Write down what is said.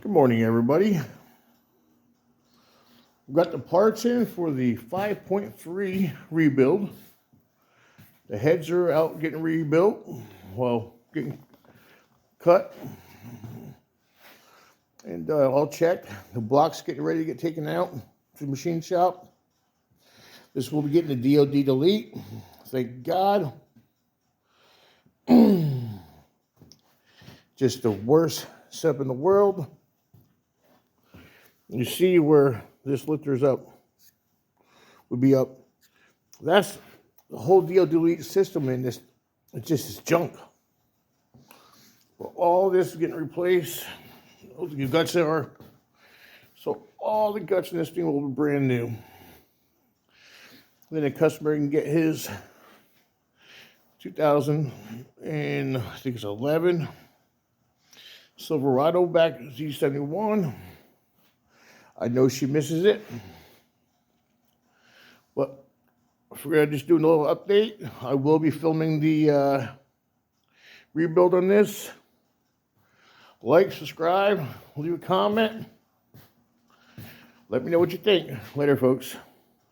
Good morning, everybody. We've got the parts in for the 5.3 rebuild. The heads are out getting rebuilt, well, getting cut and all checked. The block's getting ready to get taken out to the machine shop. This will be getting the DOD delete. Thank God. Just the worst setup in the world. You see where this lifter's up, would be up. That's the whole DOD delete system in this. It's just is junk. Well, all this is getting replaced. Those the guts are. So all the guts in this thing will be brand new. Then the customer can get his 2011 Silverado back Z71. I know she misses it, but I figured I'd just do a little update. I will be filming the rebuild on this. Like, subscribe, leave a comment. Let me know what you think. Later, folks.